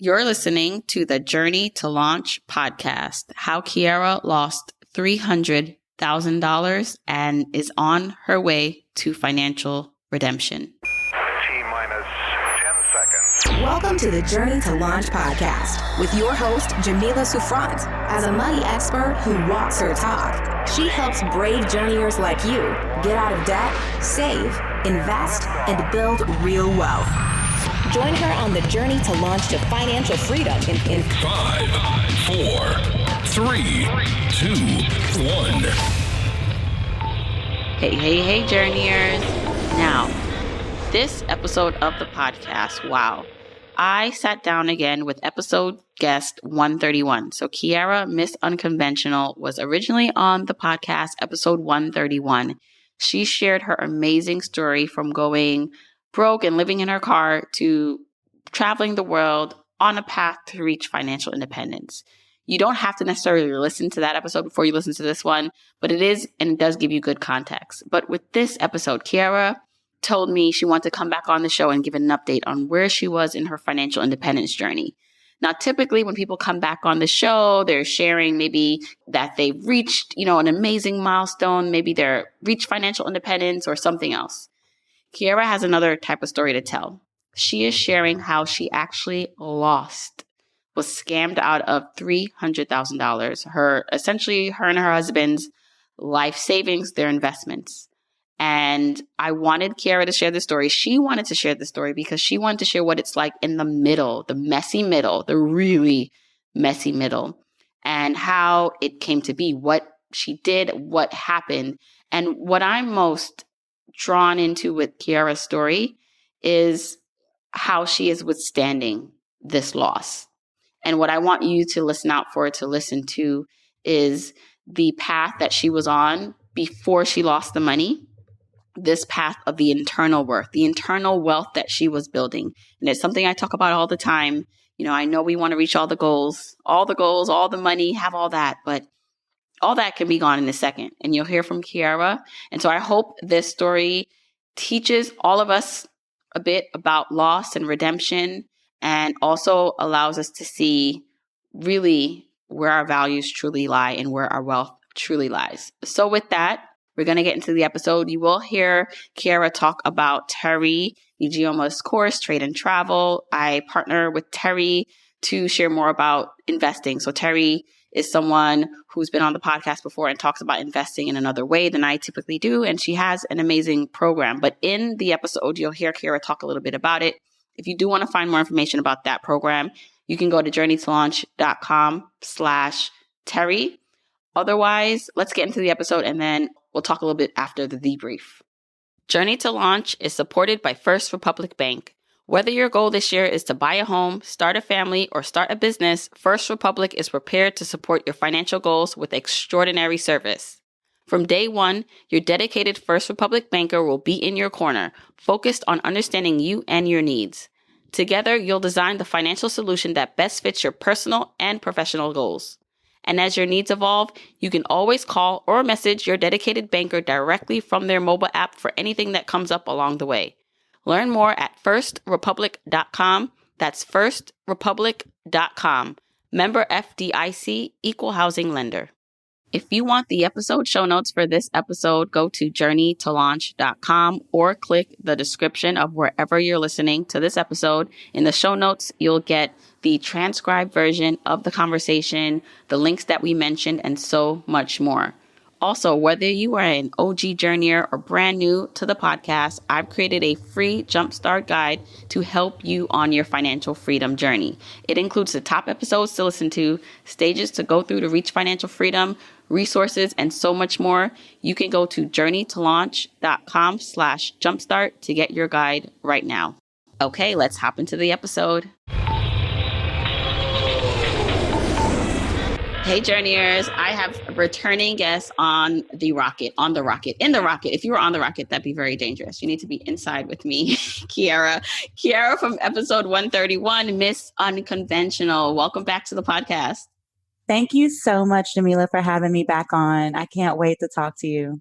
You're listening to the Journey to Launch podcast, how Kierra lost $300,000 and is on her way to financial redemption. T-minus 10 seconds. Welcome to the Journey to Launch podcast with your host, Jamila Souffrant. As a money expert who walks her talk, she helps brave journeyers like you get out of debt, save, invest, and build real wealth. Join her on the journey to launch to financial freedom in 5, 4, 3, 2, 1. Hey, journeyers. Now, this episode of the podcast, wow. I sat down again with episode guest 131. So Kierra, Miss Unconventional, was originally on the podcast, episode 131. She shared her amazing story from going broke and living in her car to traveling the world on a path to reach financial independence. You don't have to necessarily listen to that episode before you listen to this one, but it is, and it does give you good context. But with this episode, Kierra told me she wanted to come back on the show and give an update on where she was in her financial independence journey. Now, typically when people come back on the show, they're sharing maybe that they've reached, an amazing milestone. Maybe they're reached financial independence or something else. Kierra has another type of story to tell. She is sharing how she actually was scammed out of $300,000. Her and her husband's life savings, their investments. And I wanted Kierra to share the story. She wanted to share the story because she wanted to share what it's like in the middle, the messy middle, the really messy middle, and how it came to be, what she did, what happened. And what I'm most drawn into with Kierra's story is how she is withstanding this loss. And what I want you to listen to is the path that she was on before she lost the money, this path of the internal worth, the internal wealth that she was building. And it's something I talk about all the time. I know we want to reach all the goals, all the money, have all that, but all that can be gone in a second, and you'll hear from Kierra. And so I hope this story teaches all of us a bit about loss and redemption, and also allows us to see really where our values truly lie and where our wealth truly lies. So with that, we're going to get into the episode. You will hear Kierra talk about Terry, the Geoma's course, Trade and Travel. I partner with Terry to share more about investing. So Terry is someone who's been on the podcast before and talks about investing in another way than I typically do. And she has an amazing program. But in the episode, you'll hear Kierra talk a little bit about it. If you do want to find more information about that program, you can go to journeytolaunch.com/Terry. Otherwise, let's get into the episode and then we'll talk a little bit after the debrief. Journey to Launch is supported by First Republic Bank. Whether your goal this year is to buy a home, start a family, or start a business, First Republic is prepared to support your financial goals with extraordinary service. From day one, your dedicated First Republic banker will be in your corner, focused on understanding you and your needs. Together, you'll design the financial solution that best fits your personal and professional goals. And as your needs evolve, you can always call or message your dedicated banker directly from their mobile app for anything that comes up along the way. Learn more at firstrepublic.com. That's firstrepublic.com. Member FDIC, Equal Housing Lender. If you want the episode show notes for this episode, go to journeytolaunch.com or click the description of wherever you're listening to this episode. In the show notes, you'll get the transcribed version of the conversation, the links that we mentioned, and so much more. Also, whether you are an OG journeyer or brand new to the podcast, I've created a free jumpstart guide to help you on your financial freedom journey. It includes the top episodes to listen to, stages to go through to reach financial freedom, resources, and so much more. You can go to journeytolaunch.com/jumpstart to get your guide right now. Okay, let's hop into the episode. Hey, journeyers. I have a returning guest in the rocket. If you were on the rocket, that'd be very dangerous. You need to be inside with me, Kierra. Kierra from episode 131, Miss Unconventional. Welcome back to the podcast. Thank you so much, Jamila, for having me back on. I can't wait to talk to you.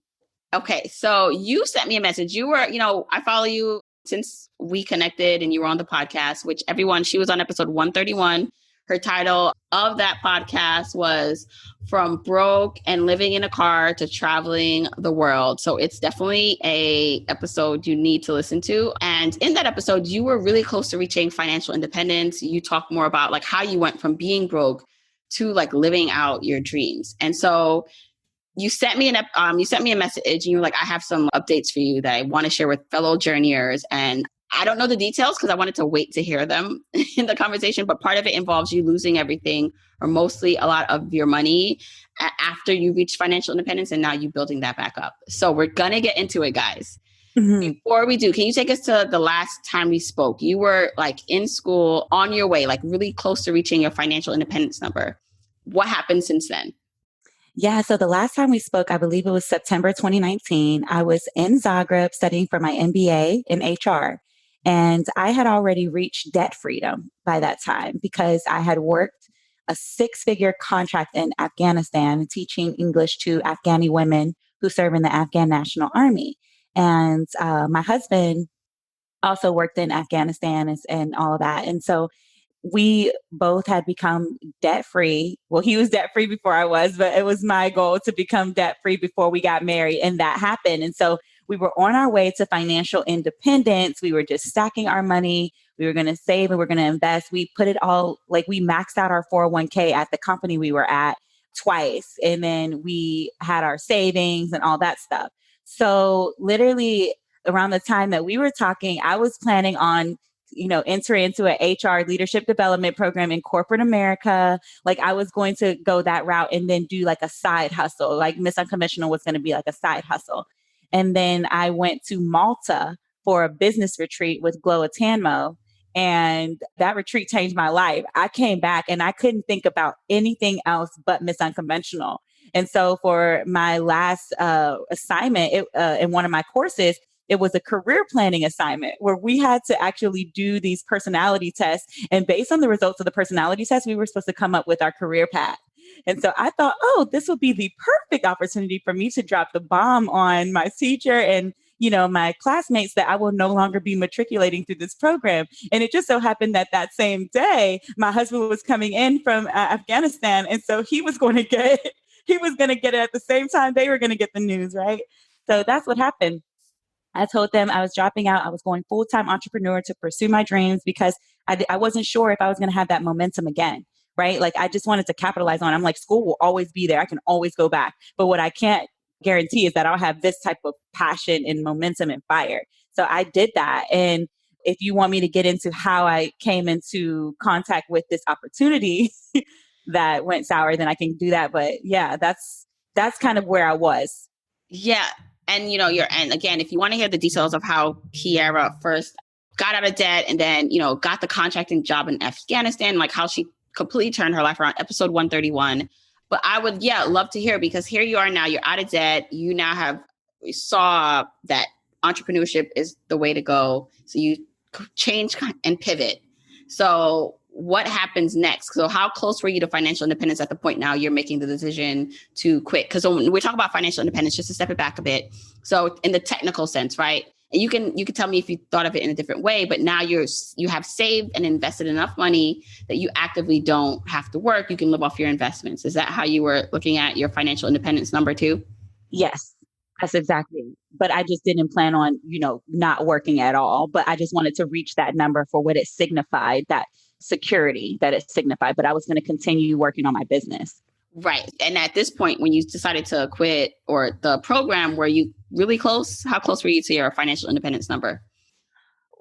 Okay, so you sent me a message. You were, I follow you since we connected and you were on the podcast, which everyone, she was on episode 131. Her title of that podcast was From Broke and Living in a Car to Traveling the World. So it's definitely a episode you need to listen to. And in that episode, you were really close to reaching financial independence. You talk more about like how you went from being broke to like living out your dreams. And so you sent me a message and you were like, I have some updates for you that I want to share with fellow journeyers. And I don't know the details because I wanted to wait to hear them in the conversation, but part of it involves you losing everything or mostly a lot of your money after you reach financial independence, and now you building that back up. So we're going to get into it, guys. Mm-hmm. Before we do, can you take us to the last time we spoke? You were like in school on your way, like really close to reaching your financial independence number. What happened since then? Yeah, so the last time we spoke, I believe it was September 2019. I was in Zagreb studying for my MBA in HR. And I had already reached debt freedom by that time because I had worked a 6-figure contract in Afghanistan teaching English to Afghani women who serve in the Afghan National Army. And my husband also worked in Afghanistan and all of that. And so we both had become debt free. Well, he was debt free before I was, but it was my goal to become debt free before we got married. And that happened. And so we were on our way to financial independence. We were just stacking our money. We were going to save and we're going to invest. We put it all, like we maxed out our 401k at the company we were at twice. And then we had our savings and all that stuff. So literally around the time that we were talking, I was planning on enter into an HR leadership development program in corporate America. Like I was going to go that route and then do like a side hustle, like Miss Unconventional was going to be like a side hustle. And then I went to Malta for a business retreat with Glow Atanmo. And that retreat changed my life. I came back and I couldn't think about anything else but Miss Unconventional. And so for my last assignment in one of my courses, it was a career planning assignment where we had to actually do these personality tests. And based on the results of the personality test, we were supposed to come up with our career path. And so I thought, this would be the perfect opportunity for me to drop the bomb on my teacher and, my classmates that I will no longer be matriculating through this program. And it just so happened that same day, my husband was coming in from Afghanistan. And so he was going to get it at the same time they were going to get the news, right? So that's what happened. I told them I was dropping out. I was going full-time entrepreneur to pursue my dreams because I wasn't sure if I was going to have that momentum again, right? Like I just wanted to capitalize on it. I'm like, school will always be there. I can always go back. But what I can't guarantee is that I'll have this type of passion and momentum and fire. So I did that. And if you want me to get into how I came into contact with this opportunity that went sour, then I can do that. But yeah, that's kind of where I was. Yeah. And, and again, if you want to hear the details of how Kierra first got out of debt and then, got the contracting job in Afghanistan, like how she completely turned her life around, episode 131. But I would, love to hear, because here you are now, you're out of debt. You now saw that entrepreneurship is the way to go. So you change and pivot. So what happens next? So how close were you to financial independence at the point now you're making the decision to quit? Because when we talk about financial independence, just to step it back a bit. So in the technical sense, right? And you can tell me if you thought of it in a different way, but now you have saved and invested enough money that you actively don't have to work. You can live off your investments. Is that how you were looking at your financial independence number two? Yes, that's exactly. But I just didn't plan on, not working at all. But I just wanted to reach that number for what it signified, that security that it signified. But I was going to continue working on my business. Right. And at this point, when you decided to quit or the program, were you really close? How close were you to your financial independence number?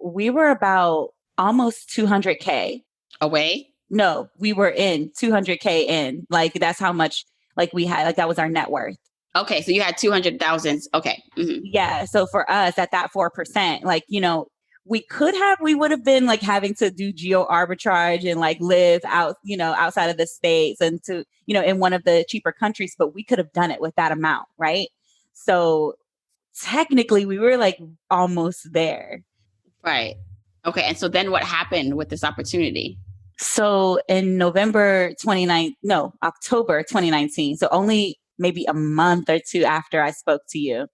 We were about almost 200K. Away? No, we were in 200K in. Like that's how much like we had, like that was our net worth. Okay. So you had 200,000. Okay. Mm-hmm. Yeah. So for us at that 4%, like, we would have been like having to do geo arbitrage and like live out, outside of the States and to, in one of the cheaper countries, but we could have done it with that amount. Right. So technically we were like almost there. Right. Okay. And so then what happened with this opportunity? So in October 2019, so only maybe a month or two after I spoke to you,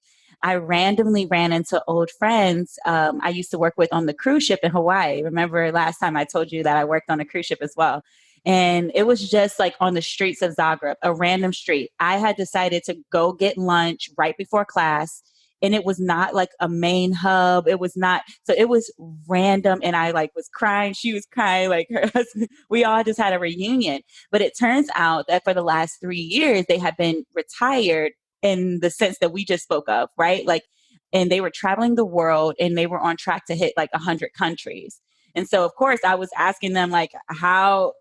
I randomly ran into old friends I used to work with on the cruise ship in Hawaii. Remember last time I told you that I worked on a cruise ship as well. And it was just like on the streets of Zagreb, a random street. I had decided to go get lunch right before class. And it was not like a main hub. It was not, so it was random. And I like was crying. She was crying, like her husband. We all just had a reunion. But it turns out that for the last 3 years, they had been retired in the sense that we just spoke of, right? Like, and they were traveling the world and they were on track to hit like 100 countries. And so, of course, I was asking them like how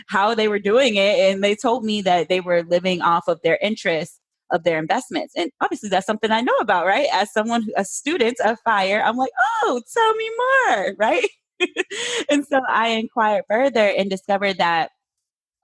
how they were doing it, and they told me that they were living off of their interests of their investments. And obviously, that's something I know about, right? As someone, a student of FIRE, I'm like, oh, tell me more, right? And so I inquired further and discovered that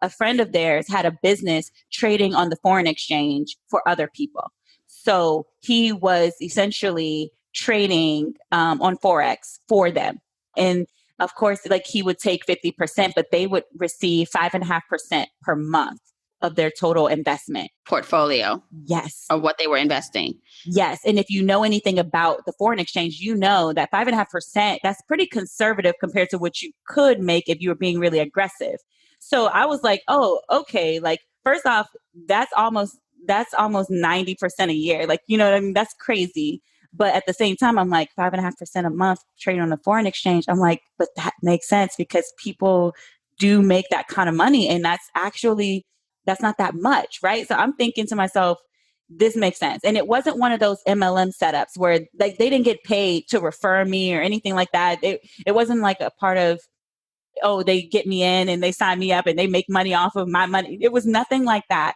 a friend of theirs had a business trading on the foreign exchange for other people. So he was essentially trading on Forex for them. And of course, like he would take 50%, but they would receive 5.5% per month of their total investment portfolio. Yes. Of what they were investing. Yes. And if you know anything about the foreign exchange, you know that 5.5%, that's pretty conservative compared to what you could make if you were being really aggressive. So I was like, oh, okay. Like, first off, that's almost 90% a year. Like, you know what I mean? That's crazy. But at the same time, I'm like 5.5% a month trading on the foreign exchange. I'm like, but that makes sense because people do make that kind of money. And that's not that much, right? So I'm thinking to myself, this makes sense. And it wasn't one of those MLM setups where like they didn't get paid to refer me or anything like that. It wasn't like a part of, oh, they get me in and they sign me up and they make money off of my money. It was nothing like that.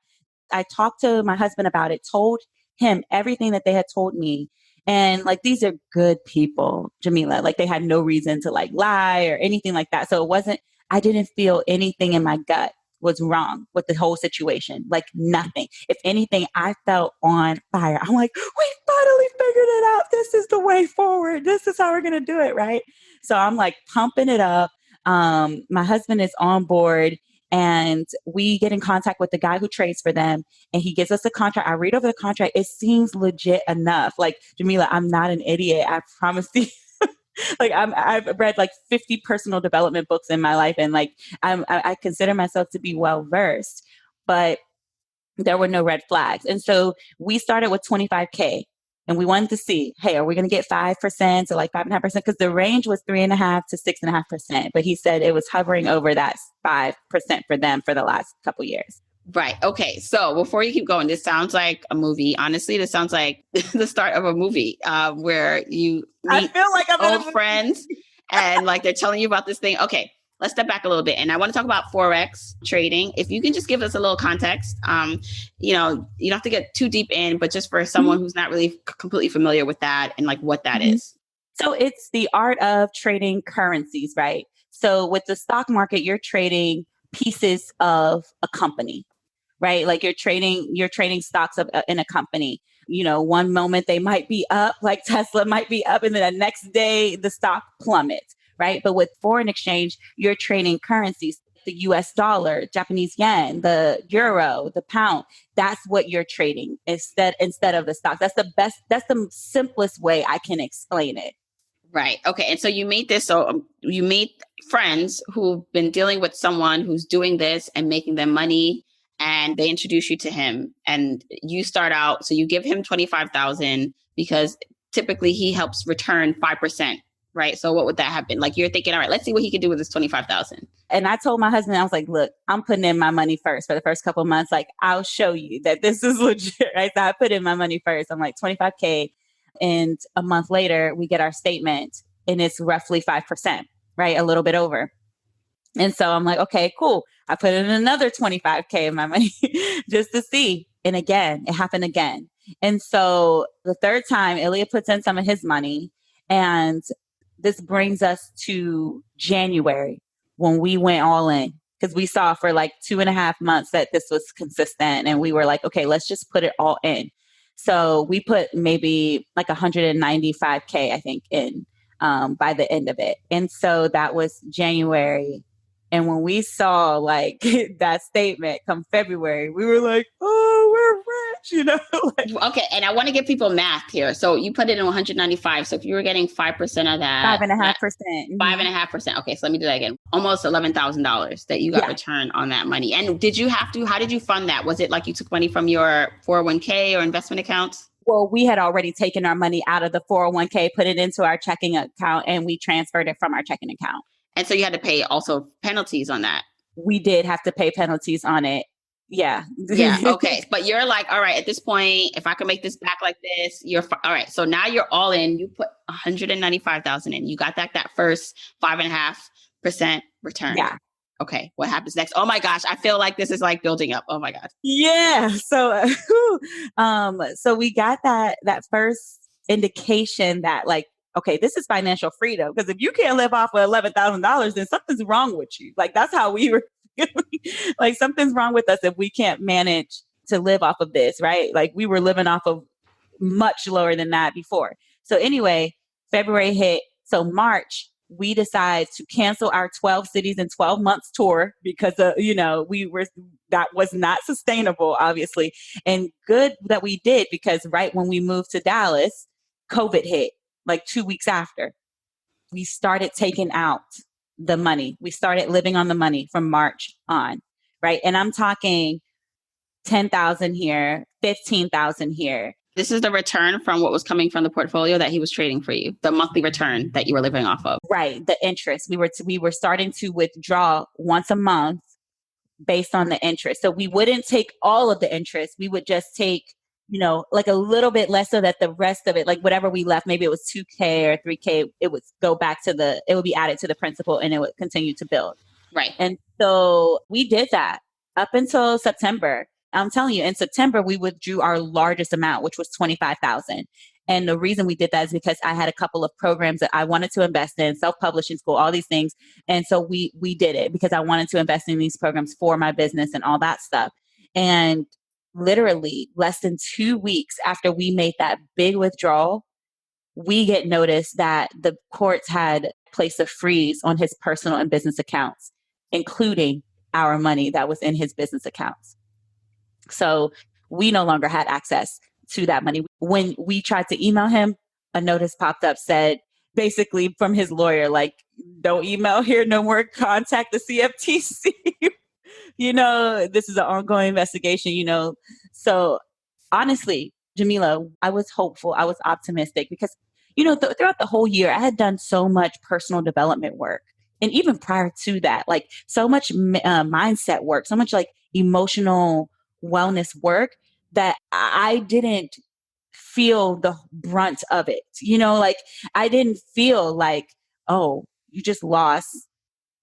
I talked to my husband about it, told him everything that they had told me. And like, these are good people, Jamila. Like they had no reason to like lie or anything like that. So I didn't feel anything in my gut was wrong with the whole situation. Like nothing. If anything, I felt on fire. I'm like, we finally figured it out. This is the way forward. This is how we're going to do it. Right. So I'm like pumping it up. My husband is on board and we get in contact with the guy who trades for them and he gives us a contract. I read over the contract. It seems legit enough. Like, Jamila, I'm not an idiot. I promise you. Like I've read like 50 personal development books in my life. And like, I consider myself to be well versed, but there were no red flags. And so we started with 25K and we wanted to see, hey, are we going to get 5% or like 5.5%? Because the range was 3.5% to 6.5%. But he said it was hovering over that 5% for them for the last couple years. Right. Okay. So before you keep going, this sounds like a movie. Honestly, this sounds like the start of a movie where you meet I feel like I'm old friends and like they're telling you about this thing. Okay. Let's step back a little bit. And I want to talk about Forex trading. If you can just give us a little context, you don't have to get too deep in, but just for someone who's not really completely familiar with that and like what that is. So it's the art of trading currencies, right? So with the stock market, you're trading pieces of a company, right? Like you're trading stocks in a company. You know, one moment they might be up, like Tesla might be up, and then the next day the stock plummets, right? But with foreign exchange, you're trading currencies, the US dollar, Japanese yen, the euro, the pound. That's what you're trading instead of the stock. That's the simplest way I can explain it. Right. Okay. And so you meet you meet friends who've been dealing with someone who's doing this and making them money, and they introduce you to him, and you start out. So you give him 25,000 because typically he helps return 5%. Right. So what would that have been? Like you're thinking, all right, let's see what he can do with this 25,000. And I told my husband, I was like, look, I'm putting in my money first for the first couple of months. Like, I'll show you that this is legit. Right. So I put in my money first. I'm like 25K. And a month later, we get our statement and it's roughly 5%, right? A little bit over. And so I'm like, okay, cool. I put in another 25K of my money just to see. And again, it happened again. And so the third time, Ilya puts in some of his money. And this brings us to January when we went all in. Because we saw for like 2.5 months that this was consistent. And we were like, okay, let's just put it all in. So we put maybe like 195K, I think, in by the end of it. And so that was January. And when we saw like that statement come February, we were like, oh, we're much, like Okay, and I want to give people math here. So you put it in 195. So if you were getting 5% of that, 5.5%. 5.5%. Okay, so let me do that again. Almost $11,000 that you got Yeah. returned on that money. And how did you fund that? Was it like you took money from your 401k or investment accounts? Well, we had already taken our money out of the 401k, put it into our checking account, and we transferred it from our checking account. And so you had to pay also penalties on that. We did have to pay penalties on it. Yeah. Yeah. Okay. But you're like, all right, at this point, if I can make this back like this, all right. So now you're all in. You put 195,000 in. You got that first 5.5% return. Yeah. Okay. What happens next? Oh my gosh. I feel like this is like building up. Oh my God. Yeah. So, so we got that first indication that like, okay, this is financial freedom. Because if you can't live off of $11,000, then something's wrong with you. Like that's how we were feeling. Like something's wrong with us if we can't manage to live off of this, right? Like we were living off of much lower than that before. So anyway, February hit. So March, we decide to cancel our 12 cities in 12 months tour because, that was not sustainable, obviously. And good that we did because right when we moved to Dallas, COVID hit like 2 weeks after. We started taking out the money. We started living on the money from March on, right? And I'm talking 10,000 here, 15,000 here. This is the return from what was coming from the portfolio that he was trading for you, the monthly return that you were living off of. Right. The interest. We were starting to withdraw once a month based on the interest. So we wouldn't take all of the interest. We would just take, like a little bit less so that the rest of it, like whatever we left, maybe it was 2K or 3K, it would go back to it would be added to the principal and it would continue to build. Right. And so we did that up until September. I'm telling you, in September, we withdrew our largest amount, which was 25,000. And the reason we did that is because I had a couple of programs that I wanted to invest in, self-publishing school, all these things. And so we did it because I wanted to invest in these programs for my business and all that stuff. And literally less than 2 weeks after we made that big withdrawal, we get notice that the courts had placed a freeze on his personal and business accounts, including our money that was in his business accounts. So we no longer had access to that money. When we tried to email him, a notice popped up, said basically from his lawyer, like, don't email here, no more, contact the CFTC. This is an ongoing investigation, So honestly, Jamila, I was hopeful. I was optimistic because, throughout the whole year, I had done so much personal development work. And even prior to that, like so much mindset work, so much like emotional wellness work that I didn't feel the brunt of it. Like I didn't feel like, oh, you just lost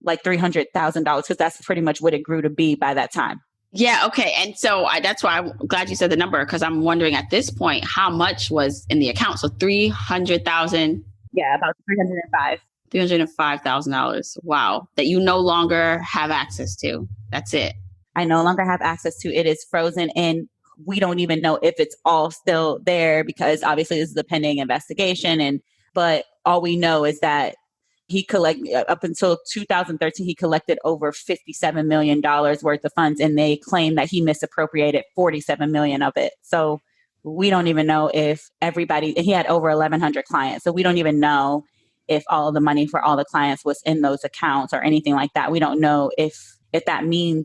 like $300,000 because that's pretty much what it grew to be by that time. Yeah. Okay. And so that's why I'm glad you said the number, because I'm wondering at this point, how much was in the account? So 300,000. Yeah, about 305. $305,000. Wow. That you no longer have access to. That's it. I no longer have access to. It is frozen and we don't even know if it's all still there because obviously this is a pending investigation. But all we know is that he collected up until 2013, he collected over $57 million worth of funds and they claim that he misappropriated 47 million of it. So we don't even know if he had over 1,100 clients. So we don't even know if all of the money for all the clients was in those accounts or anything like that. We don't know if that means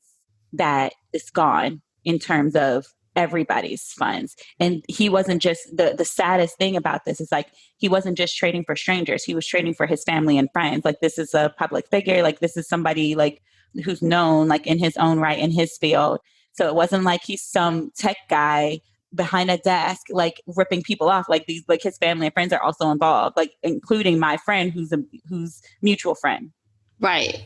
that it's gone in terms of everybody's funds. And he wasn't just the saddest thing about this is like, he wasn't just trading for strangers. He was trading for his family and friends. Like this is a public figure. Like this is somebody like who's known like in his own right in his field. So it wasn't like he's some tech guy behind a desk, like ripping people off. Like these, like his family and friends are also involved, like including my friend who's mutual friend. Right.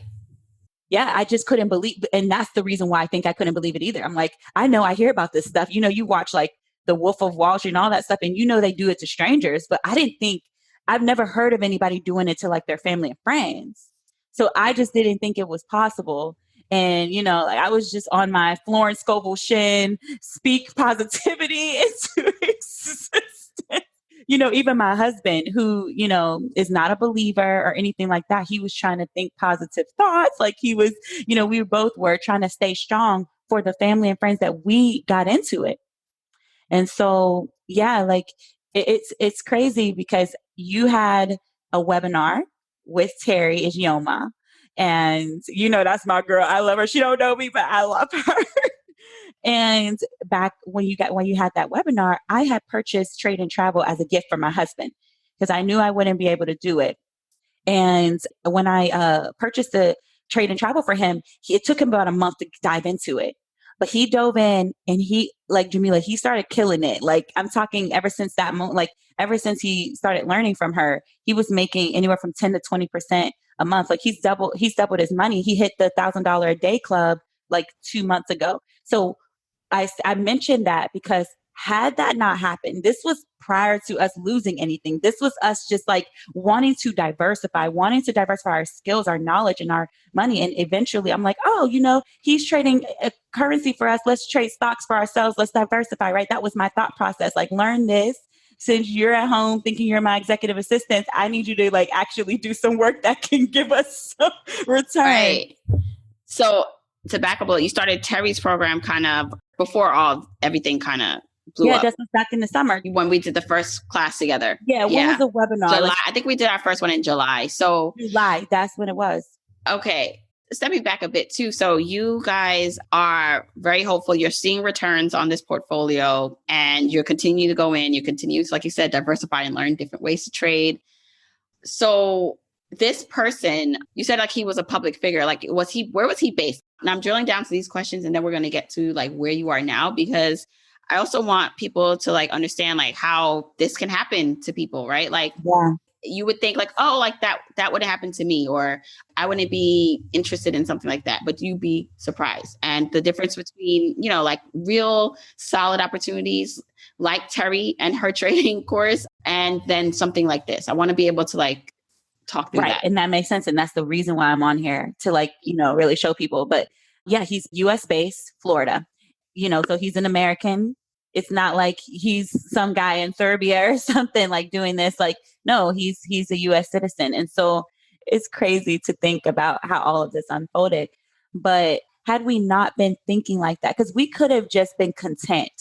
Yeah, I just couldn't believe, and that's the reason why I think I couldn't believe it either. I'm like, I know I hear about this stuff. You watch like The Wolf of Wall Street and all that stuff, and they do it to strangers, but I've never heard of anybody doing it to like their family and friends. So I just didn't think it was possible. And, like I was just on my Florence Scovel Shin, speak positivity into existence. Even my husband who, is not a believer or anything like that. He was trying to think positive thoughts. Like he was, we both were trying to stay strong for the family and friends that we got into it. And so, yeah, like it's crazy because you had a webinar with Terry Ijeoma. And that's my girl. I love her. She don't know me, but I love her. And back when you had that webinar, I had purchased Trade and Travel as a gift for my husband because I knew I wouldn't be able to do it. And when I purchased the Trade and Travel for him, it took him about a month to dive into it. But he dove in and he, like Jamila, he started killing it. Like I'm talking ever since that moment, like ever since he started learning from her, he was making anywhere from 10 to 20% a month. Like he's doubled his money. He hit the $1,000 a day club like 2 months ago. So I mentioned that because had that not happened, this was prior to us losing anything. This was us just like wanting to diversify our skills, our knowledge, and our money. And eventually I'm like, oh, he's trading a currency for us. Let's trade stocks for ourselves. Let's diversify, right? That was my thought process. Like, learn this. Since you're at home thinking you're my executive assistant, I need you to like actually do some work that can give us some return. Right. So to back up a little, you started Terry's program kind of before everything kind of blew up. Yeah, just back in the summer when we did the first class together. Yeah, when was the webinar? July. I think we did our first one in July. So July, that's when it was. Okay. Stepping back a bit too. So you guys are very hopeful. You're seeing returns on this portfolio and you're continuing to go in. You continue to, like you said, diversify and learn different ways to trade. So this person, you said like he was a public figure. Like where was he based? And I'm drilling down to these questions and then we're going to get to like where you are now, because I also want people to like understand like how this can happen to people, right? Like you would think like, oh, like that would have happened to me, or I wouldn't be interested in something like that, but you'd be surprised. And the difference between, like real solid opportunities like Terry and her trading course, and then something like this. I want to be able to like talk through that. And that makes sense. And that's the reason why I'm on here, to like, really show people. But yeah, he's US based, Florida, so he's an American. It's not like he's some guy in Serbia or something like doing this. Like, no, he's a US citizen. And so it's crazy to think about how all of this unfolded. But had we not been thinking like that, because we could have just been content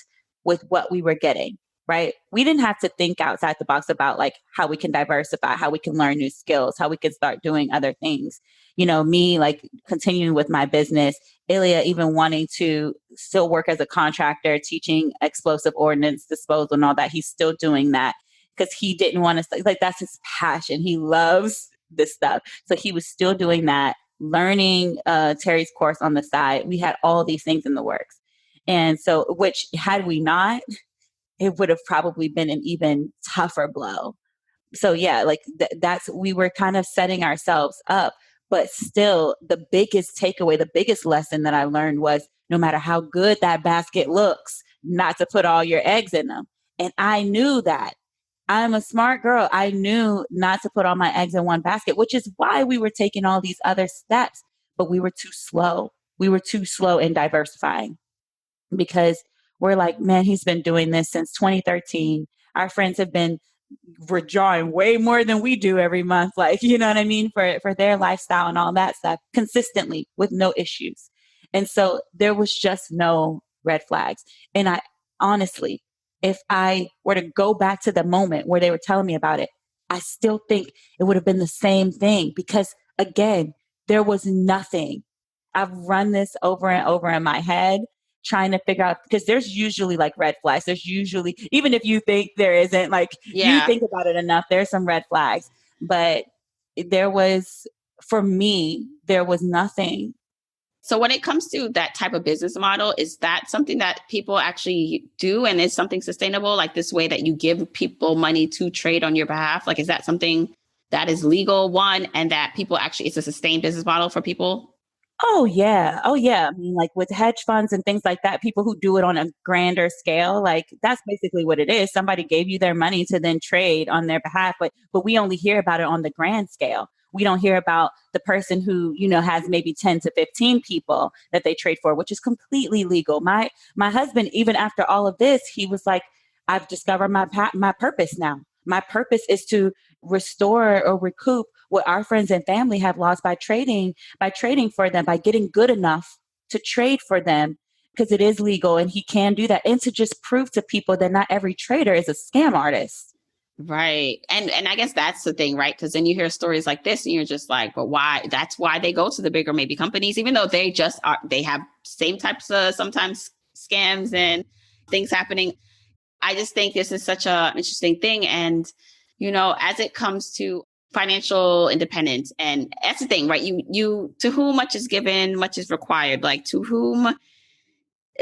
with what we were getting, right? We didn't have to think outside the box about like how we can diversify, how we can learn new skills, how we can start doing other things. Me like continuing with my business, Ilya even wanting to still work as a contractor, teaching explosive ordnance disposal and all that. He's still doing that because he didn't want to, like, that's his passion. He loves this stuff. So he was still doing that, learning Terry's course on the side. We had all these things in the works. And so, which had we not, it would have probably been an even tougher blow. So yeah, like we were kind of setting ourselves up. But still, the biggest takeaway, the biggest lesson that I learned was no matter how good that basket looks, not to put all your eggs in them. And I knew that. I'm a smart girl. I knew not to put all my eggs in one basket, which is why we were taking all these other steps. But we were too slow. We were too slow in diversifying because we're like, man, he's been doing this since 2013. Our friends have been withdrawing way more than we do every month, like, you know what I mean, for their lifestyle and all that stuff consistently with no issues. And so there was just no red flags. And I honestly, if I were to go back to the moment where they were telling me about it, I still think it would have been the same thing because again, there was nothing. I've run this over and over in my head trying to figure out, because there's usually like red flags. There's usually, even if you think there isn't, like you think about it enough, there's some red flags. But for me, there was nothing. So when it comes to that type of business model, is that something that people actually do and is something sustainable? Like this way that you give people money to trade on your behalf? Like, is that something that is legal, one, and that people actually, it's a sustained business model for people? Oh, yeah. I mean, like with hedge funds and things like that, people who do it on a grander scale, like that's basically what it is. Somebody gave you their money to then trade on their behalf, but we only hear about it on the grand scale. We don't hear about the person who, has maybe 10 to 15 people that they trade for, which is completely legal. My husband, even after all of this, he was like, I've discovered my purpose now. My purpose is to restore or recoup what our friends and family have lost by trading for them, by getting good enough to trade for them. because it is legal and he can do that. And to just prove to people that not every trader is a scam artist. Right. And I guess that's the thing, right? Because then you hear stories like this and you're just like, but why? That's why they go to the bigger maybe companies, even though they just are, they have same types of sometimes scams and things happening. I just think this is such a interesting thing. And, you know, as it comes to financial independence, and that's the thing, right? You to whom much is given, much is required. Like to whom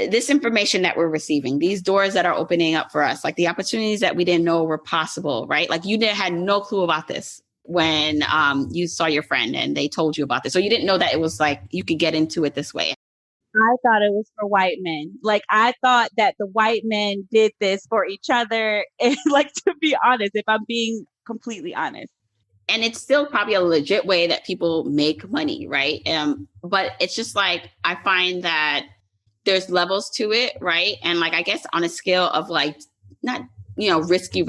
this information that we're receiving, these doors that are opening up for us, like the opportunities that we didn't know were possible, right? Like you had no clue about this when you saw your friend and they told you about this. So you didn't know that it was like you could get into it this way. I thought it was for white men. Like I thought that the white men did this for each other. And like, to be honest, if I'm being completely honest. And it's still probably a legit way that people make money, right? But it's just like, I find that there's levels to it, right? And like, I guess on a scale of like, not, you know, risky,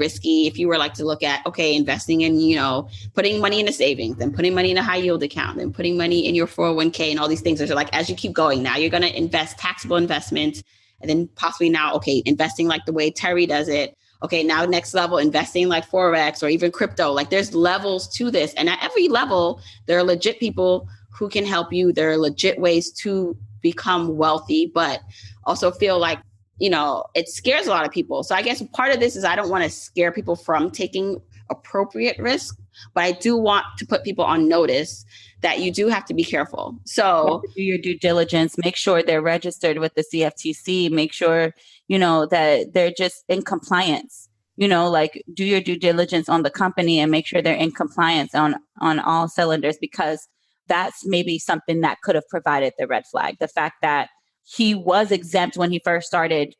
if you were like to look at, okay, investing in, you know, putting money into savings, then putting money in a high yield account, then putting money in your 401k and all these things. There's like, as you keep going, now you're going to invest taxable investments, and then possibly now, okay, investing like the way Terry does it. Okay, now next level, investing like Forex or even crypto. Like there's levels to this. And at every level, there are legit people who can help you. There are legit ways to become wealthy, but also feel like, you know, it scares a lot of people. So I guess part of this is I don't want to scare people from taking appropriate risk, but I do want to put people on notice that you do have to be careful. So do your due diligence, make sure they're registered with the CFTC, make sure, you know, that they're just in compliance, you know, like do your due diligence on the company and make sure they're in compliance on all cylinders, because that's maybe something that could have provided the red flag. The fact that he was exempt when he first started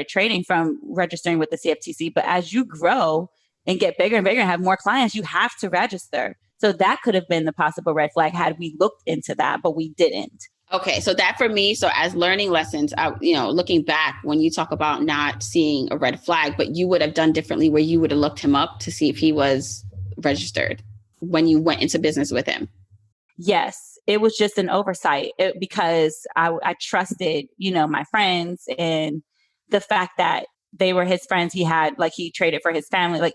trading from registering with the CFTC. But as you grow and get bigger and bigger and have more clients, you have to register. So that could have been the possible red flag had we looked into that, but we didn't. Okay, so that for me, so as learning lessons, you know, looking back when you talk about not seeing a red flag, but you would have done differently where you would have looked him up to see if he was registered when you went into business with him. Yes, it was just an oversight because I trusted, you know, my friends, and the fact that they were his friends. He had, like, he traded for his family. Like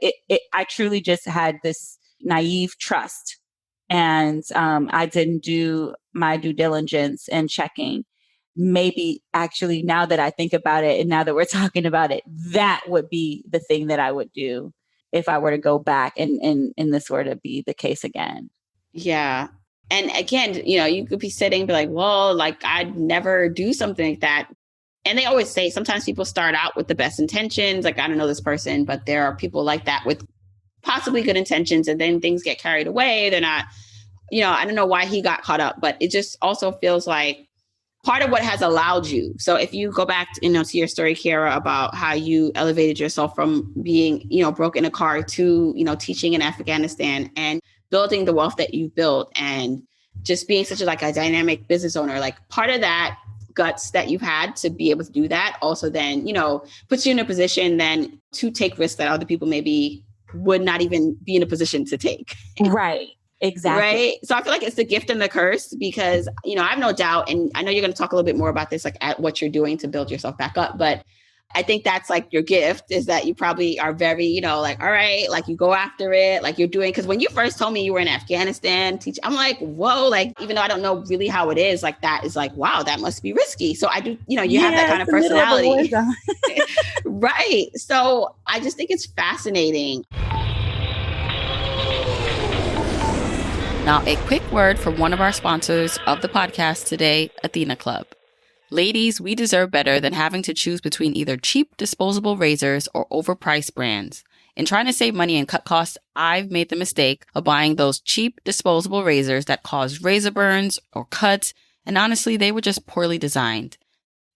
I truly just had this naive trust, and I didn't do my due diligence and checking. Maybe actually, now that I think about it and now that we're talking about it, that would be the thing that I would do if I were to go back and this were to be the case again. Yeah. And again, you know, you could be sitting and be like, well, like I'd never do something like that. And they always say sometimes people start out with the best intentions. Like, I don't know this person, but there are people like that with possibly good intentions. And then things get carried away. They're not, you know, I don't know why he got caught up, but it just also feels like part of what has allowed you. So if you go back to, you know, to your story, Kierra, about how you elevated yourself from being, you know, broke in a car to, you know, teaching in Afghanistan and building the wealth that you built and just being such a dynamic business owner, like part of that guts that you've had to be able to do that also then, you know, puts you in a position then to take risks that other people maybe would not even be in a position to take. Right. Exactly. Right. So I feel like it's the gift and the curse because, you know, I have no doubt, and I know you're going to talk a little bit more about this, like at what you're doing to build yourself back up. But I think that's like your gift is that you probably are very, you know, like, all right, like you go after it, like you're doing. Because when you first told me you were in Afghanistan teaching, I'm like, whoa, like, even though I don't know really how it is, like that is like, wow, that must be risky. So I do, you know, you have that kind of personality. Right. So I just think it's fascinating. Now, a quick word from one of our sponsors of the podcast today, Athena Club. Ladies, we deserve better than having to choose between either cheap disposable razors or overpriced brands. In trying to save money and cut costs, I've made the mistake of buying those cheap disposable razors that cause razor burns or cuts, and honestly, they were just poorly designed.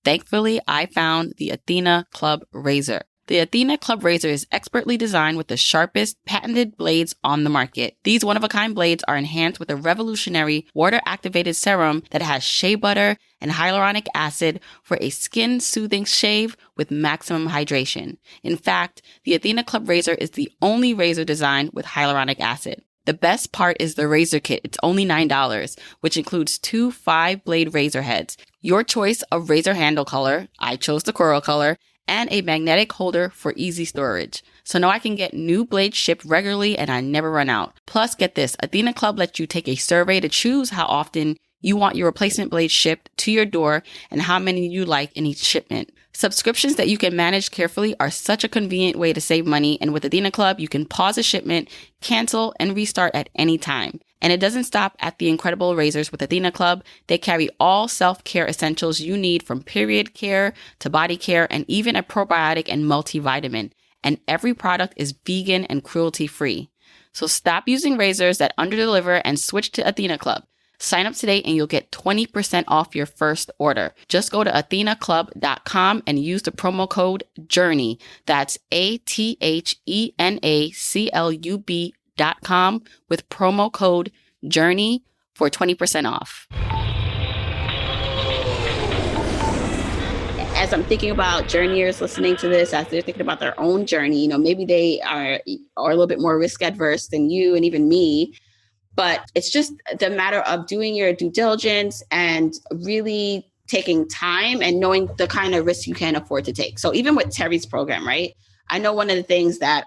Thankfully, I found the Athena Club razor. The Athena Club razor is expertly designed with the sharpest patented blades on the market. These one-of-a-kind blades are enhanced with a revolutionary water-activated serum that has shea butter and hyaluronic acid for a skin-soothing shave with maximum hydration. In fact, the Athena Club razor is the only razor designed with hyaluronic acid. The best part is the razor kit. It's only $9, which includes 2 5-blade razor heads, your choice of razor handle color, I chose the coral color, and a magnetic holder for easy storage. So now I can get new blades shipped regularly and I never run out. Plus, get this, Athena Club lets you take a survey to choose how often you want your replacement blades shipped to your door and how many you like in each shipment. Subscriptions that you can manage carefully are such a convenient way to save money, and with Athena Club, you can pause a shipment, cancel, and restart at any time. And it doesn't stop at the incredible razors with Athena Club. They carry all self-care essentials you need, from period care to body care and even a probiotic and multivitamin. And every product is vegan and cruelty-free. So stop using razors that underdeliver and switch to Athena Club. Sign up today and you'll get 20% off your first order. Just go to athenaclub.com and use the promo code JOURNEY. That's ATHENACLUB.com with promo code JOURNEY for 20% off. As I'm thinking about journeyers listening to this, as they're thinking about their own journey, maybe they are a little bit more risk adverse than you and even me. But it's just the matter of doing your due diligence and really taking time and knowing the kind of risk you can afford to take. So even with Terry's program, right? I know one of the things that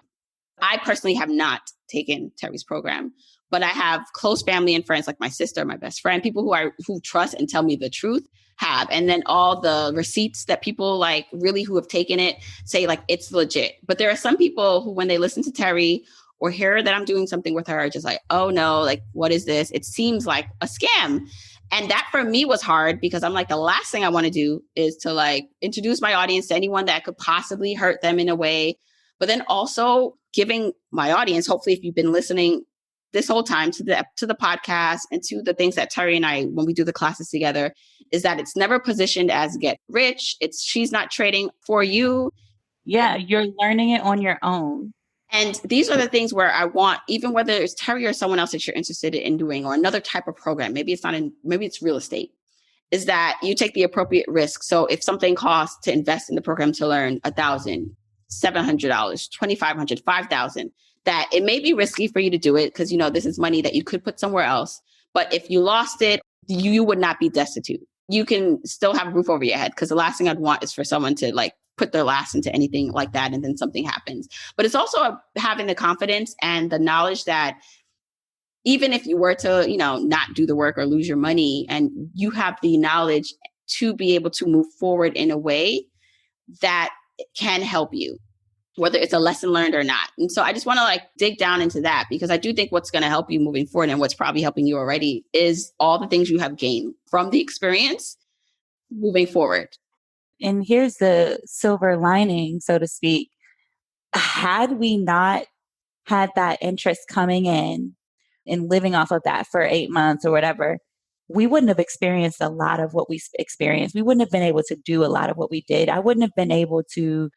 I personally have not taken Terry's program, but I have close family and friends like my sister, my best friend, people who trust and tell me the truth have. And then all the receipts that people like really who have taken it say like it's legit. But there are some people who, when they listen to Terry or hear that I'm doing something with her, are just like, oh no, like, what is this? It seems like a scam. And that for me was hard because I'm like, the last thing I want to do is to like introduce my audience to anyone that could possibly hurt them in a way. But then also giving my audience, hopefully, if you've been listening this whole time to the podcast and to the things that Terry and I, when we do the classes together, is that it's never positioned as get rich. She's not trading for you. Yeah, you're learning it on your own. And these are the things where I want, even whether it's Terry or someone else that you're interested in doing, or another type of program, maybe it's real estate, is that you take the appropriate risk. So if something costs to invest in the program to learn $1,000, $700, $2,500, $5,000, that it may be risky for you to do it because, this is money that you could put somewhere else. But if you lost it, you would not be destitute. You can still have a roof over your head, because the last thing I'd want is for someone to like put their last into anything like that and then something happens. But it's also having the confidence and the knowledge that even if you were to, not do the work or lose your money, and you have the knowledge to be able to move forward in a way that can help you, whether it's a lesson learned or not. And so I just want to like dig down into that, because I do think what's going to help you moving forward, and what's probably helping you already, is all the things you have gained from the experience moving forward. And here's the silver lining, so to speak. Had we not had that interest coming in and living off of that for 8 months or whatever, we wouldn't have experienced a lot of what we experienced. We wouldn't have been able to do a lot of what we did. I wouldn't have been able to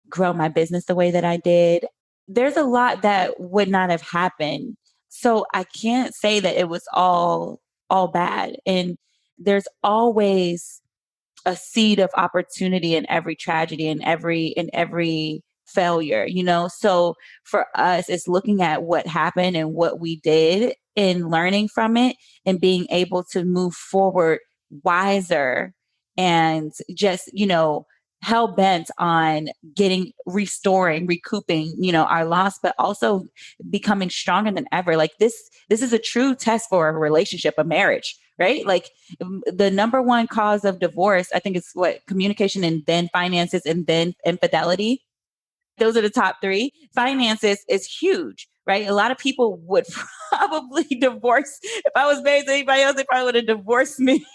grow my business the way that I did. There's a lot that would not have happened. So I can't say that it was all bad. And there's always a seed of opportunity in every tragedy and every failure, So for us, it's looking at what happened and what we did and learning from it and being able to move forward wiser and just, hell bent on restoring, recouping, our loss, but also becoming stronger than ever. Like this is a true test for a relationship, a marriage, right? Like the number one cause of divorce, I think it's communication, and then finances, and then infidelity. Those are the top three. Finances is huge, right? A lot of people would probably divorce. If I was married to anybody else, they probably would have divorced me.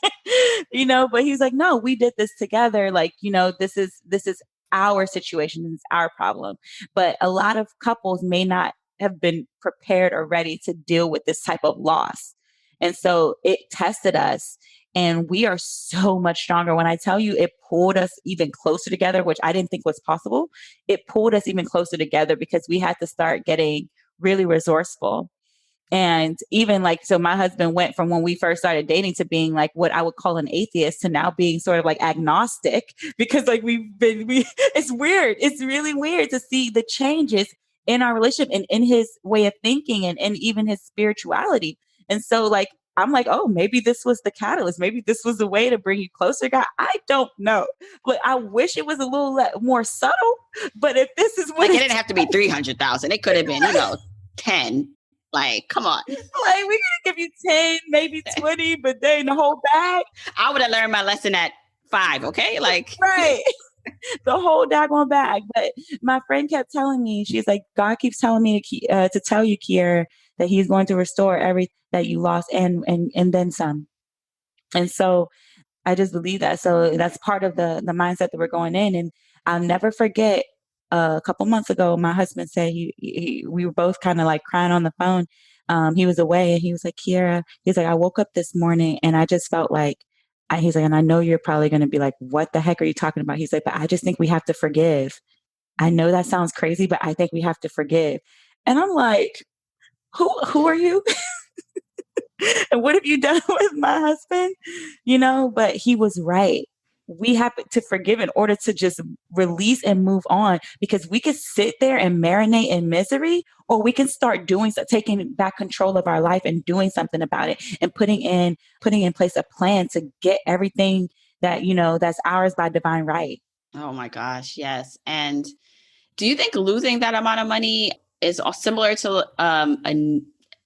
But he's like, no, we did this together. Like, this is our situation, and it's our problem. But a lot of couples may not have been prepared or ready to deal with this type of loss. And so it tested us, and we are so much stronger. When I tell you, it pulled us even closer together, which I didn't think was possible. It pulled us even closer together because we had to start getting really resourceful. And even so my husband went from when we first started dating to being like what I would call an atheist to now being sort of like agnostic, because it's weird. It's really weird to see the changes in our relationship and in his way of thinking and even his spirituality. And so like, I'm like, oh, maybe this was the catalyst. Maybe this was the way to bring you closer, God. I don't know. But I wish it was a little more subtle. But if this is what like, it it's didn't have to be 300,000. It could have been, 10. Like, come on. like, we're going to give you 10, maybe 20, but then the whole bag. I would have learned my lesson at 5. Okay. Like, Right. The whole daggone bag. But my friend kept telling me, she's like, God keeps telling me to tell you, Kierra, that he's going to restore everything that you lost and then some. And so I just believe that. So that's part of the mindset that we're going in. And I'll never forget a couple months ago, my husband said we were both kind of like crying on the phone. He was away and he was like, Kierra, he's like, I woke up this morning and I just felt like, he's like, and I know you're probably going to be like, what the heck are you talking about? He's like, but I just think we have to forgive. I know that sounds crazy, but I think we have to forgive. And I'm like, who are you? And what have you done with my husband? But he was right. We have to forgive in order to just release and move on, because we can sit there and marinate in misery, or we can start doing so, taking back control of our life and doing something about it and putting in place a plan to get everything that, that's ours by divine right. oh my gosh. Yes. And do you think losing that amount of money is similar to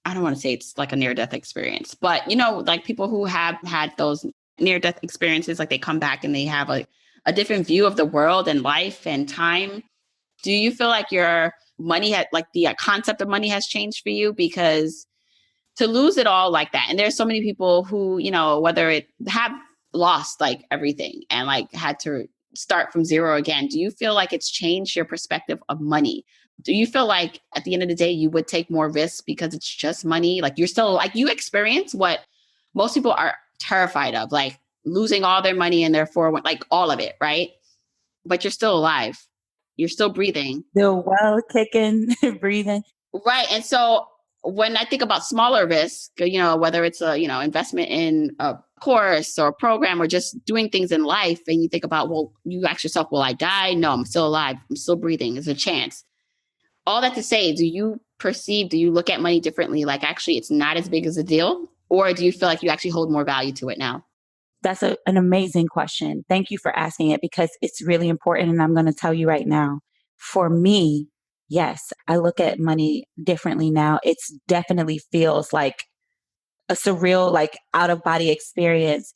I don't want to say it's like a near-death experience, but like people who have had those near-death experiences, like they come back and they have a different view of the world and life and time. Do you feel like your money had, like the concept of money has changed for you? Because to lose it all like that, and there's so many people who, whether it have lost like everything and like had to start from zero again. Do you feel like it's changed your perspective of money? Do you feel like at the end of the day, you would take more risks because it's just money? Like you're still like, you experience what most people are terrified of, like losing all their money and their 401, like all of it, right? But you're still alive. You're still breathing. The well kicking, breathing. Right. And so when I think about smaller risks, whether it's a, investment in a course or a program or just doing things in life, and you think about, well, you ask yourself, will I die? No, I'm still alive. I'm still breathing. There's a chance. All that to say, do you look at money differently? Like actually it's not as big as a deal? Or do you feel like you actually hold more value to it now? That's an amazing question. Thank you for asking it, because it's really important. And I'm going to tell you right now, for me, yes, I look at money differently now. It definitely feels like a surreal, like out of body experience.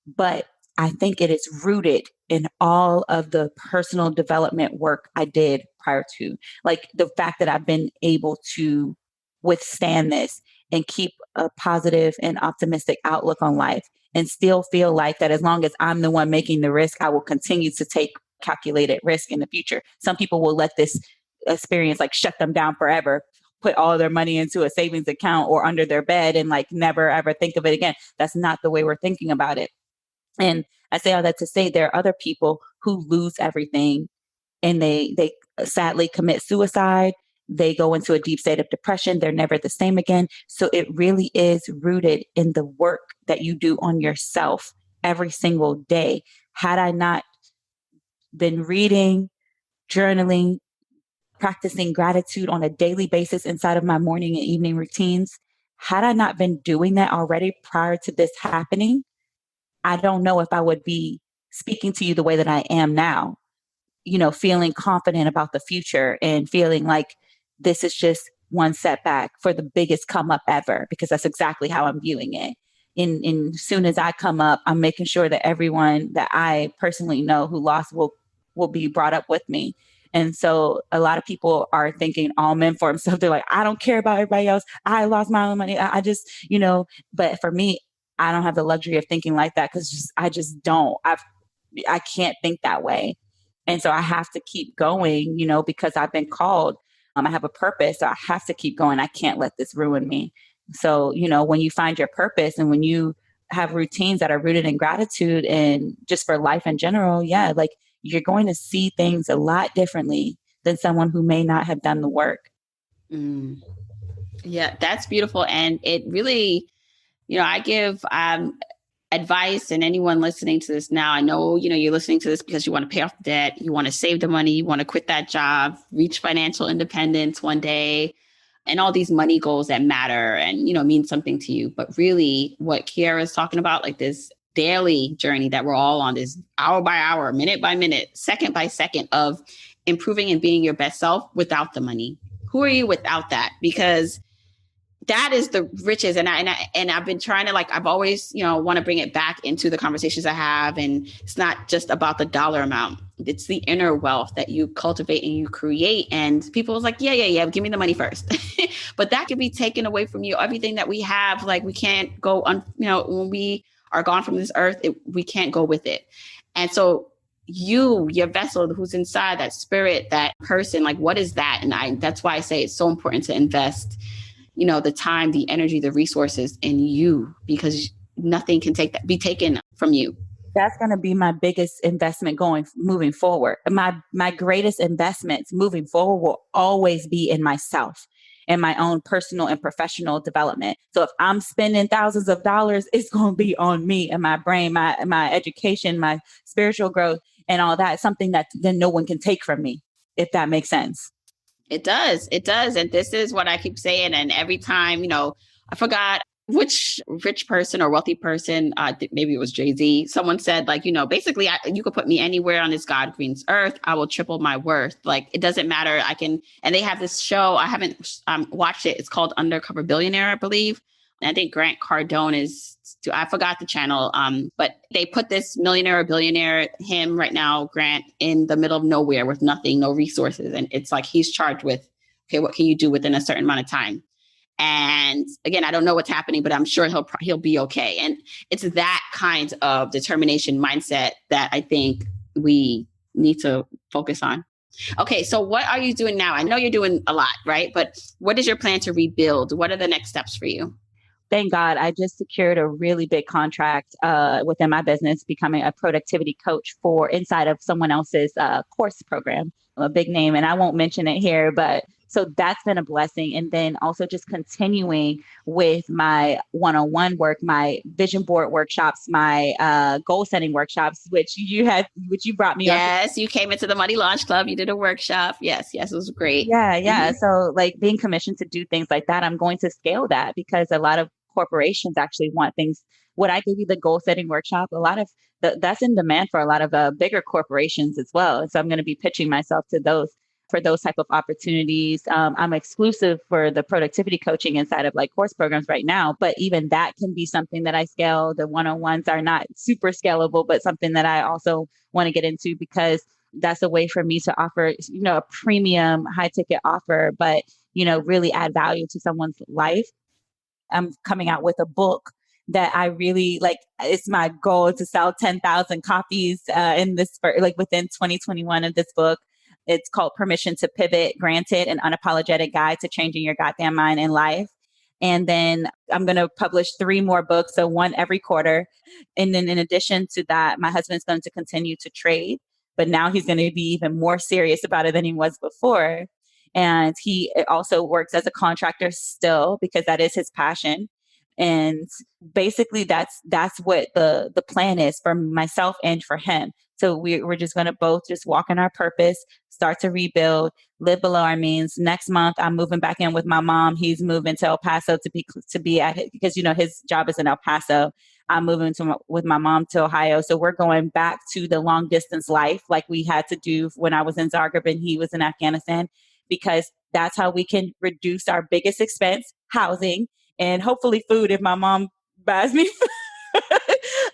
But I think it is rooted in all of the personal development work I did prior to, like the fact that I've been able to withstand this and keep a positive and optimistic outlook on life, and still feel like that as long as I'm the one making the risk, I will continue to take calculated risk in the future. Some people will let this experience like shut them down forever, put all their money into a savings account or under their bed and like never ever think of it again. That's not the way we're thinking about it. And I say all that to say there are other people who lose everything and they sadly commit suicide. They go into a deep state of depression. They're never the same again. So it really is rooted in the work that you do on yourself every single day. Had I not been reading, journaling, practicing gratitude on a daily basis inside of my morning and evening routines, had I not been doing that already prior to this happening, I don't know if I would be speaking to you the way that I am now, feeling confident about the future and feeling like this is just one setback for the biggest come up ever, because that's exactly how I'm viewing it. In soon as I come up, I'm making sure that everyone that I personally know who lost will be brought up with me. And so a lot of people are thinking all men for themselves. They're like, I don't care about everybody else. I lost my own money. I just, but for me, I don't have the luxury of thinking like that, because I just don't. I can't think that way. And so I have to keep going, because I've been called. I have a purpose. So I have to keep going. I can't let this ruin me. So, when you find your purpose and when you have routines that are rooted in gratitude and just for life in general, yeah, like you're going to see things a lot differently than someone who may not have done the work. Mm. Yeah, that's beautiful. And it really, I give advice, and anyone listening to this now, I know, you're listening to this because you want to pay off the debt, you want to save the money, you want to quit that job, reach financial independence one day, and all these money goals that matter and, mean something to you. But really what Kierra is talking about, like this daily journey that we're all on, this hour by hour, minute by minute, second by second of improving and being your best self without the money. Who are you without that? Because that is the riches. And I've been trying to, I've always, want to bring it back into the conversations I have. And it's not just about the dollar amount. It's the inner wealth that you cultivate and you create. And people was like, yeah, give me the money first. But that could be taken away from you. Everything that we have, we can't go on, when we are gone from this earth, we can't go with it. And so your vessel, who's inside, that spirit, that person, what is that? And that's why I say it's so important to invest the time, the energy, the resources in you, because nothing can be taken from you. That's going to be my biggest investment moving forward. My greatest investments moving forward will always be in myself and my own personal and professional development. So if I'm spending thousands of dollars, it's going to be on me and my brain, my education, my spiritual growth, and all that. Something that then no one can take from me, if that makes sense. It does. It does. And this is what I keep saying. And every time, I forgot which rich person or wealthy person, maybe it was Jay-Z, someone said, basically, you could put me anywhere on this God green earth, I will triple my worth. It doesn't matter. And they have this show, I haven't watched it. It's called Undercover Billionaire, I believe. And I think Grant Cardone I forgot the channel, but they put this millionaire or billionaire, him right now, Grant, in the middle of nowhere with nothing, no resources. And it's he's charged with, okay, what can you do within a certain amount of time? And again, I don't know what's happening, but I'm sure he'll be okay. And it's that kind of determination mindset that I think we need to focus on. Okay, so what are you doing now? I know you're doing a lot, right? But what is your plan to rebuild? What are the next steps for you? Thank God, I just secured a really big contract within my business, becoming a productivity coach for inside of someone else's course program, a big name, and I won't mention it here, but so that's been a blessing. And then also just continuing with my one-on-one work, my vision board workshops, my goal setting workshops, which you brought me. Yes, you came into the Money Launch Club. You did a workshop. Yes, it was great. Yeah. Mm-hmm. So being commissioned to do things like that, I'm going to scale that because a lot of corporations actually want things. What I gave you, the goal setting workshop, a lot of that's in demand for a lot of bigger corporations as well. And so I'm going to be pitching myself to those for those type of opportunities. I'm exclusive for the productivity coaching inside of course programs right now, but even that can be something that I scale. The one-on-ones are not super scalable, but something that I also want to get into because that's a way for me to offer, a premium high ticket offer, but, really add value to someone's life. I'm coming out with a book that I really it's my goal to sell 10,000 copies within 2021 of this book. It's called Permission to Pivot, Granted, an Unapologetic Guide to Changing Your Goddamn Mind and Life. And then I'm going to publish 3 more books, so one every quarter. And then in addition to that, my husband's going to continue to trade, but now he's going to be even more serious about it than he was before. And he also works as a contractor still because that is his passion. And basically that's what the plan is for myself and for him. So we're just going to both just walk in our purpose, start to rebuild, live below our means. Next month, I'm moving back in with my mom. He's moving to El Paso to be at because his job is in El Paso. I'm moving with my mom to Ohio. So we're going back to the long distance life like we had to do when I was in Zagreb and he was in Afghanistan, because that's how we can reduce our biggest expense, housing, and hopefully food if my mom buys me food.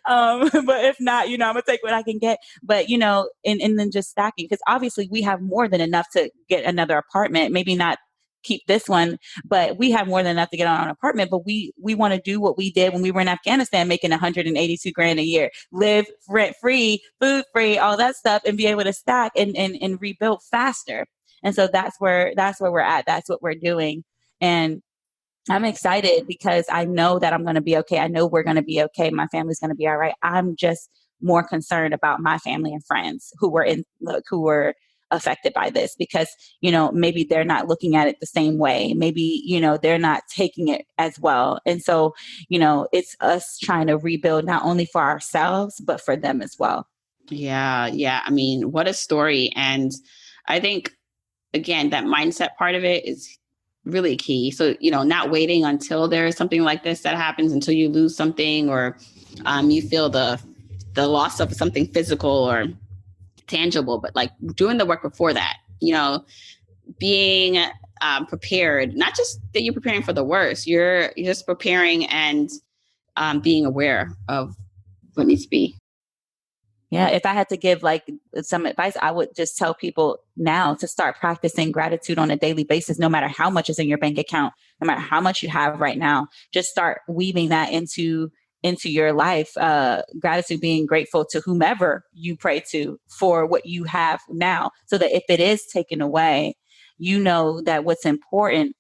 But if not, I'm gonna take what I can get. But and then just stacking, because obviously we have more than enough to get another apartment. Maybe not keep this one, but we have more than enough to get on an apartment. But we want to do what we did when we were in Afghanistan, making 182 grand a year, live rent free, food free, all that stuff, and be able to stack and rebuild faster. And so that's where we're at. That's what we're doing. And I'm excited because I know that I'm going to be okay. I know we're going to be okay. My family's going to be all right. I'm just more concerned about my family and friends who were affected by this because, maybe they're not looking at it the same way. Maybe, they're not taking it as well. And so, it's us trying to rebuild not only for ourselves, but for them as well. Yeah. Yeah. I mean, what a story. And I think, again, that mindset part of it is really key. So, not waiting until there's something like this that happens, until you lose something or you feel the loss of something physical or tangible, but like doing the work before that, being prepared, not just that you're preparing for the worst, you're just preparing and being aware of what needs to be. Yeah, if I had to give like some advice, I would just tell people now to start practicing gratitude on a daily basis, no matter how much is in your bank account, no matter how much you have right now. Just start weaving that into your life. Gratitude, being grateful to whomever you pray to for what you have now, so that if it is taken away, you know that what's important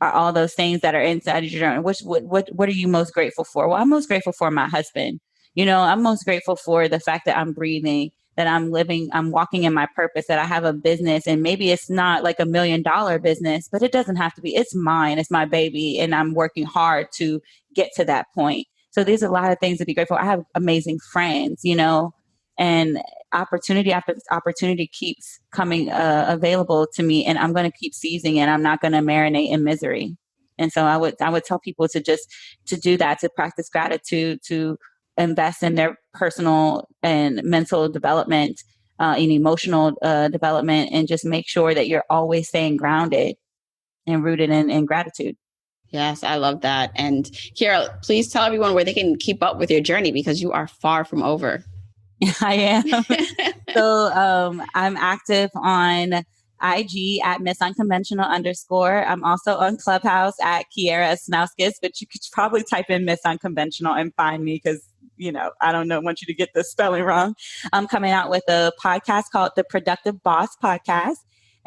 are all those things that are inside of your journey. What are you most grateful for? Well, I'm most grateful for my husband. I'm most grateful for the fact that I'm breathing, that I'm living, I'm walking in my purpose, that I have a business, and maybe it's not like $1 million business, but it doesn't have to be. It's mine. It's my baby. And I'm working hard to get to that point. So there's a lot of things to be grateful for. I have amazing friends, and opportunity after opportunity keeps coming available to me, and I'm going to keep seizing it. I'm not going to marinate in misery. And so I would tell people to do that, to practice gratitude, to invest in their personal and mental development, and emotional development, and just make sure that you're always staying grounded and rooted in gratitude. Yes, I love that. And Kierra, please tell everyone where they can keep up with your journey, because you are far from over. I am. So I'm active on IG at Miss Unconventional _ I'm also on Clubhouse at Kierra Asnauskas, but you could probably type in Miss Unconventional and find me, because I don't want you to get the spelling wrong. I'm coming out with a podcast called the Productive Boss Podcast.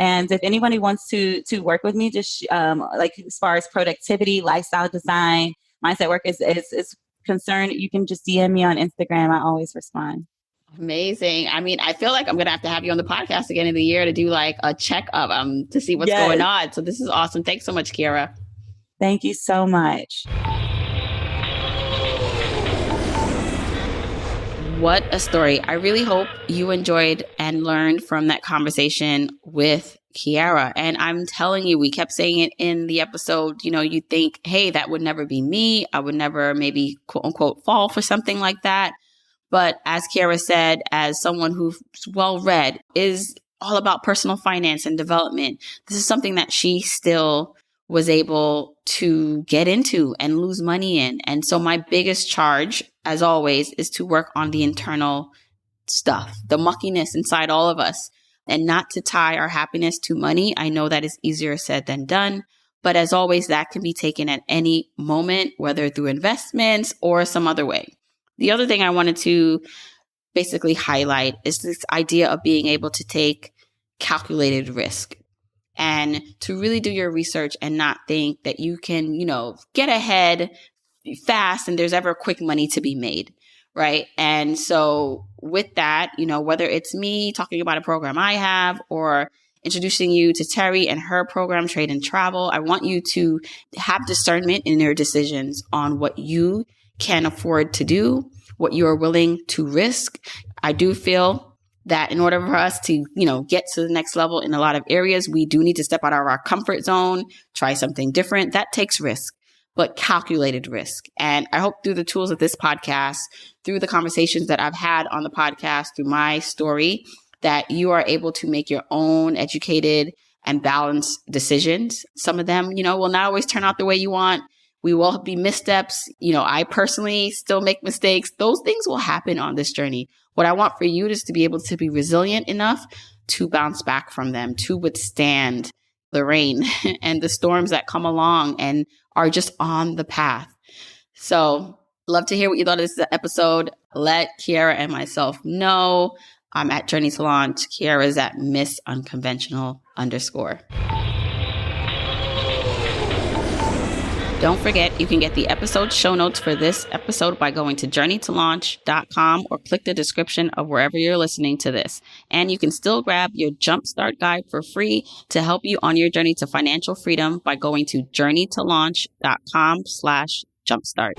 And if anybody wants to work with me, just like as far as productivity, lifestyle design, mindset work is concerned, you can just DM me on Instagram. I always respond. Amazing. I mean, I feel like I'm going to have you on the podcast again in the year to do like a checkup to see what's going on. So this is awesome. Thanks so much, Kierra. Thank you so much. What a story. I really hope you enjoyed and learned from that conversation with Kierra. And I'm telling you, we kept saying it in the episode, you think, hey, that would never be me. I would never maybe quote unquote fall for something like that. But as Kierra said, as someone who's well read, is all about personal finance and development, this is something that she still was able to get into and lose money in. And so my biggest charge, as always, is to work on the internal stuff, the muckiness inside all of us, and not to tie our happiness to money. I know that is easier said than done. But as always, that can be taken at any moment, whether through investments or some other way. The other thing I wanted to basically highlight is this idea of being able to take calculated risk and to really do your research and not think that you can, get ahead fast and there's ever quick money to be made. Right. And so with that, whether it's me talking about a program I have or introducing you to Terry and her program, Trade and Travel, I want you to have discernment in your decisions on what you can afford to do, what you are willing to risk. I do feel that in order for us to, get to the next level in a lot of areas, we do need to step out of our comfort zone, try something different. That takes risk, but calculated risk. And I hope through the tools of this podcast, through the conversations that I've had on the podcast, through my story, that you are able to make your own educated and balanced decisions. Some of them, will not always turn out the way you want. We will be missteps. I personally still make mistakes. Those things will happen on this journey. What I want for you is to be able to be resilient enough to bounce back from them, to withstand the rain and the storms that come along and are just on the path. So love to hear what you thought of this episode. Let Kierra and myself know. I'm at Journey to Launch. Kierra is at Miss Unconventional _. Don't forget, you can get the episode show notes for this episode by going to journeytolaunch.com or click the description of wherever you're listening to this. And you can still grab your Jumpstart Guide for free to help you on your journey to financial freedom by going to journeytolaunch.com/jumpstart.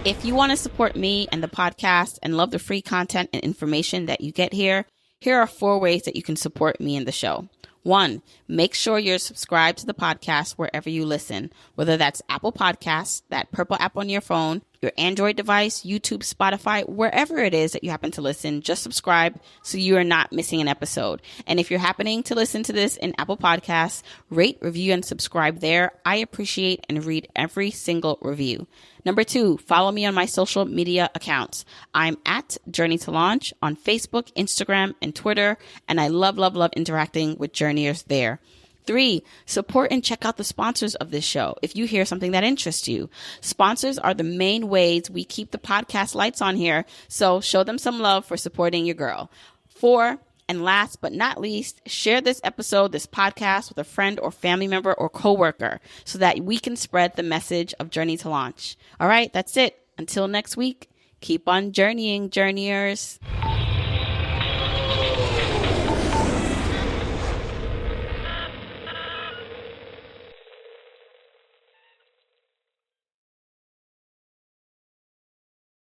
If you want to support me and the podcast and love the free content and information that you get here are 4 ways that you can support me and the show. 1, make sure you're subscribed to the podcast wherever you listen, whether that's Apple Podcasts, that purple app on your phone, your Android device, YouTube, Spotify, wherever it is that you happen to listen, just subscribe so you are not missing an episode. And if you're happening to listen to this in Apple Podcasts, rate, review, and subscribe there. I appreciate and read every single review. Number 2, follow me on my social media accounts. I'm at Journey to Launch on Facebook, Instagram, and Twitter, and I love interacting with journeyers there. 3, support and check out the sponsors of this show if you hear something that interests you. Sponsors are the main ways we keep the podcast lights on here, so show them some love for supporting your girl. 4, and last but not least, share this podcast with a friend or family member or coworker so that we can spread the message of Journey to Launch. All right, that's it. Until next week, keep on journeying, journeyers.